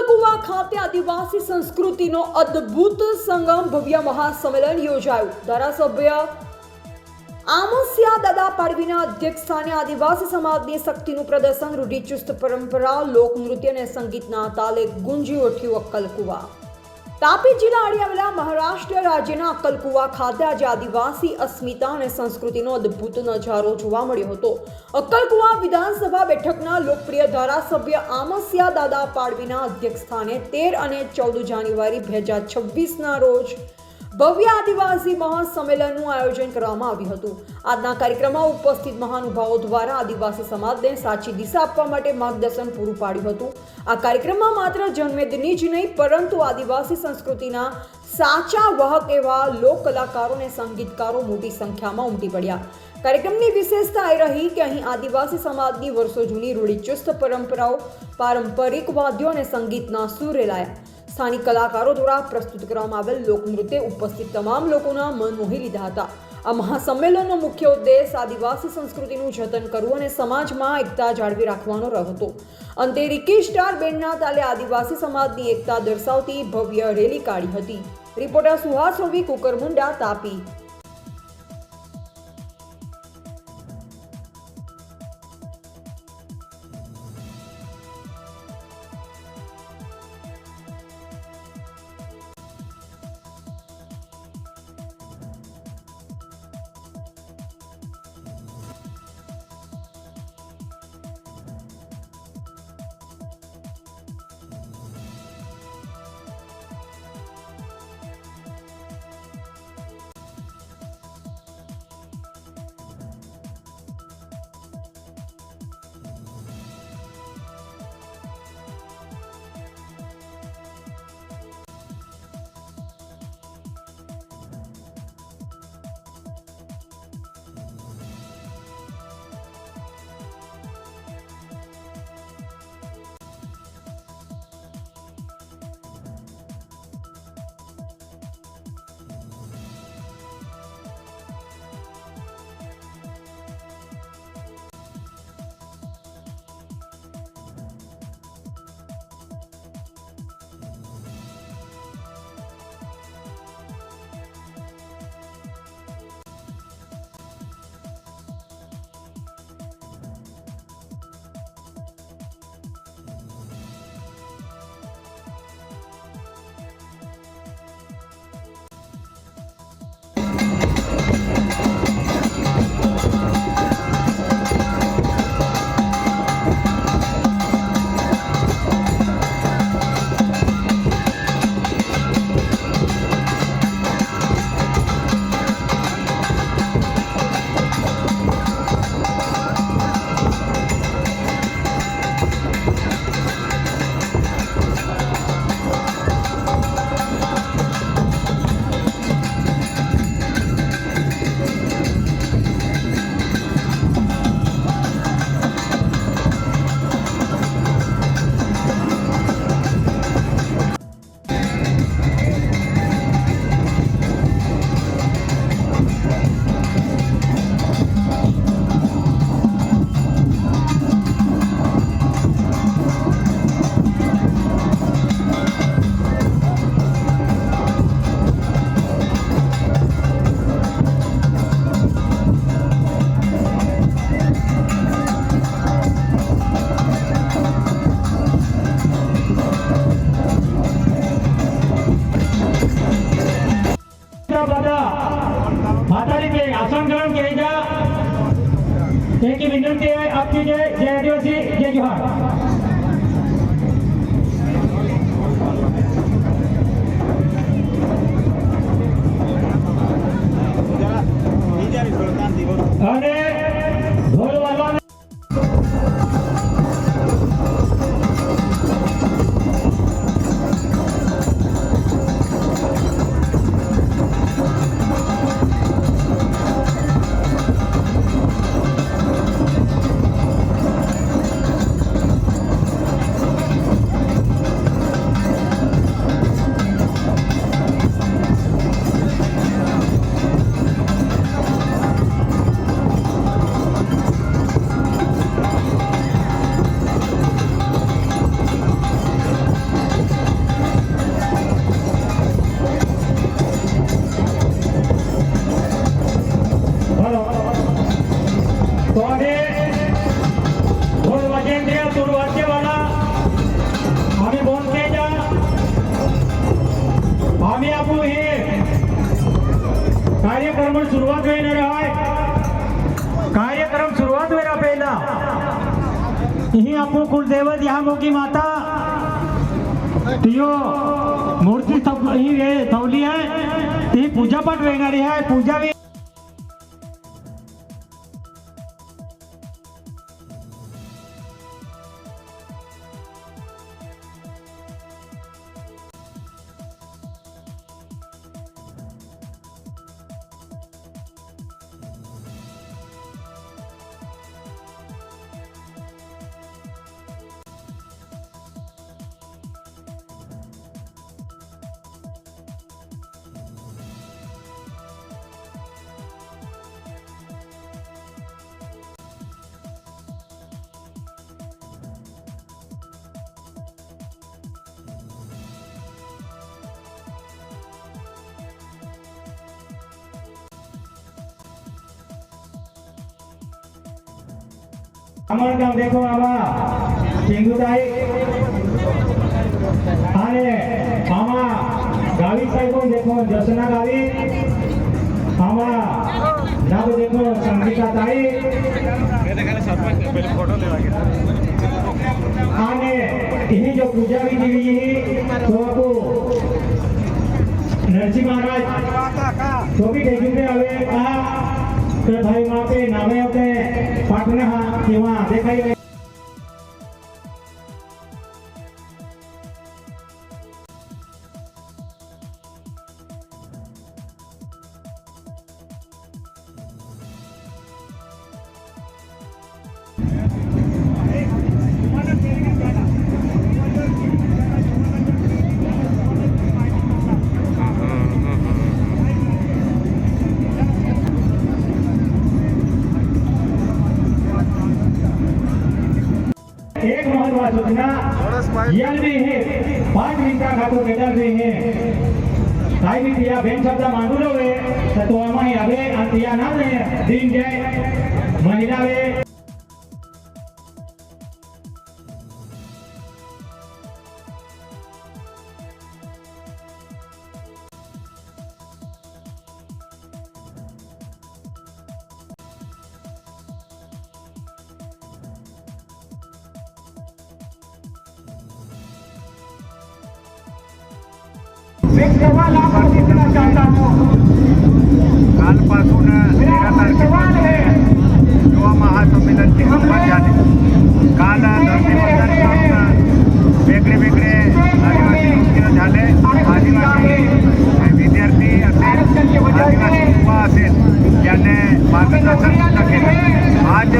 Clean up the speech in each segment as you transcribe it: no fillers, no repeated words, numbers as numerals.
અક્કલકુવા ખાતે આદિવાસી સંસ્કૃતિનો અદ્ભુત સંગમ ભવ્ય મહાસંમેલન યોજાયું. ધારાસભ્ય આમસિયા દાદા પાડવીના અધ્યક્ષસ્થાને આદિવાસી સમાજની શક્તિનું પ્રદર્શન, રૂઢિચુસ્ત પરંપરા, લોકનૃત્ય અને સંગીતના તાલે ગુંજી ઉઠ્યું અક્કલકુવા. તાપી જિલ્લા આડી આવેલા મહારાષ્ટ્ર રાજ્યના અક્કલકુવા ખાતે આજે આદિવાસી અસ્મિતા અને સંસ્કૃતિનો અદ્ભુત નજારો જોવા મળ્યો હતો. અક્કલકુવા વિધાનસભા બેઠકના લોકપ્રિય ધારાસભ્ય આમસિયા દાદા પાડવીના અધ્યક્ષસ્થાને 13 અને 14 જાન્યુઆરી 2026ના રોજ ભવ્ય આદિવાસી મહાસંમેલનનું આયોજન કરવામાં આવ્યું હતું. આજના કાર્યક્રમમાં ઉપસ્થિત મહાનુભાવો દ્વારા આદિવાસી સમાજને સાચી દિશા આપવા માટે માર્ગદર્શન પૂરું પાડ્યું હતું. આ કાર્યક્રમમાં માત્ર જનમેદની જ નહીં પરંતુ આદિવાસી સંસ્કૃતિના સાચા વાહક એવા લોક કલાકારો અને સંગીતકારો મોટી સંખ્યામાં ઉમટી પડ્યા. કાર્યક્રમની વિશેષતા એ રહી કે અહીં આદિવાસી સમાજની વર્ષો જૂની રૂઢિચુસ્ત પરંપરાઓ, પારંપરિક વાદ્યો અને સંગીતના સૂર રેલાયા. સ્થાનિક કલાકારો દ્વારા પ્રસ્તુત કરવામાં આવેલ લોકનૃત્ય ઉપસ્થિત તમામ લોકોના મન મોહી લીધા હતા. આ મહાસંમેલનનો મુખ્ય ઉદ્દેશ આદિવાસી સંસ્કૃતિનું જતન કરવું અને સમાજમાં એકતા જાળવી રાખવાનો રહ્યો હતો. અંતે રિકી સ્ટાર બેન્ડના તાલે આદિવાસી સમાજની એકતા દર્શાવતી ભવ્ય રેલી કાઢી હતી. રિપોર્ટર સુહાસ રવિ, કુકરમુંડા, તાપી. आसन ग्रहण किया जा विनती है आपकी जय आदिवासी जय जोहार। ढोल वाला सुरुवात होणार आहे. कार्यक्रम सुरुवात वेळा पहिला ही आपू कुलदैवत या मोगी माता तियो मूर्ती ही ठेवली आहे. ती पूजापाठ वेणारी आहे. पूजा गाव देखो बाबा चेंगुताई आणि आमा गावी साहेब देखो जसना गावी आमा नाव देखो संगीता ताई आणि ही जो पूजा विधी ही तो आपको नरसिंह महाराज तो भी देखते हवे कहा तर भाई वहाँ पे नामे होते पाठने हाँ कि वहाँ देखाई गई एक महत्वाची सूचना यल भी है 5 मिनिटा खातो मेडल भी है काही भी तिया बेन शब्द मांडू वे तर तो आम्ही आवे आणि तिया ना दिन जय महिला वे कालपासून 13 तारखेपासून युवा महासंमेलनची सुरुवात झाली. काल धर्तीबंधन करून वेगळे वेगळे आदिवासी नृत्य झाले. आदिवासी विद्यार्थी असेल, आदिवासी युवा असेल त्यांनी मार्गदर्शन सुद्धा केलं. आज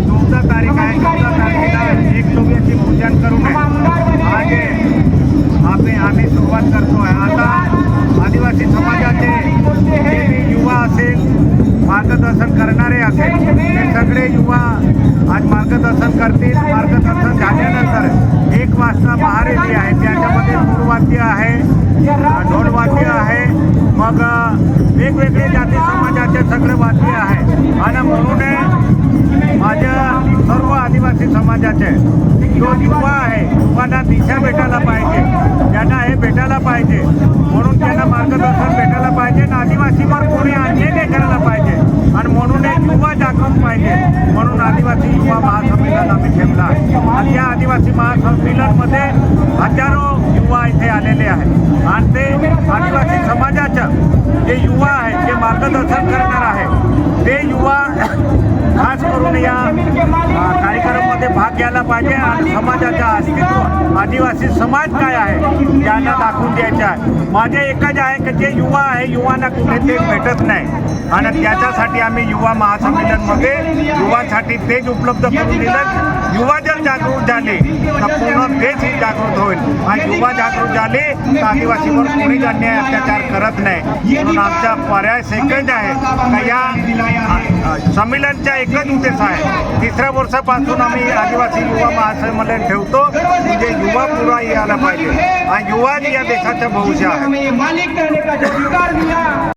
14 तारीख आहे. 14 तारखेला एकलोक्याची पूजन करून आज आम्ही सुरुवात करतो आहे. आता आदिवासी समाजाचे जे युवा असेल, मार्गदर्शन करणारे असेल, ते सगळे युवा आज मार्गदर्शन करतील. मार्गदर्शन झाल्यानंतर 1 वाजता महारेली आहे. त्याच्यामध्ये सूरवाद्य आहे, ढोलवाद्य आहे, मग वेगवेगळे जाती समाजाचे सगळे वाद्य आहे. आणि म्हणून माझ्या सर्व आदिवासी समाजाचे जो युवा आहे, युवांना दिशा भेटायला पाहिजे, त्यांना हे भेटायला पाहिजे, म्हणून त्यांना मार्गदर्शन भेटायला पाहिजे. आणि आदिवासीवर कोणी अन्याय नाही करायला पाहिजे. आणि म्हणून एक युवा जागृत पाहिजे. म्हणून आदिवासी युवा महासंमेलन आम्ही ठेवलं आहे. आणि या आदिवासी महासंमेलनमध्ये हजारो युवा इथे आलेले आहेत. आणि ते आदिवासी समाजाचं जे युवा आहे, जे मार्गदर्शन करणार आहे, ते युवा खास करून या कार्यक्रमामध्ये भाग घ्यायला पाहिजे. आणि समाजाचं अस्तित्व, आदिवासी समाज काय आहे त्यांना दाखवून द्यायचं आहे. माझे एकच आहे की जे युवा आहे, युवांना कुठे ते भेटत नाही. आणि त्याच्यासाठी आम्ही युवा महासंमेलनमध्ये युवांसाठी तेच उपलब्ध करून दिलं. युवा जर जागृत झाले तर पूर्ण देश ही जागृत होईल. आणि युवा जागृत झाले तर आदिवासीवर कोणीच अन्याय अत्याचार करत नाही. म्हणून आमचा पर्याय एकच आहे का या संमेलनचा एकच उद्देश आहे. 3ऱ्या वर्षापासून आम्ही आदिवासी युवा महासंमेलन ठेवतो. म्हणजे युवा पुरा यायला पाहिजे. आणि युवा या देशाचं भविष्य आहे.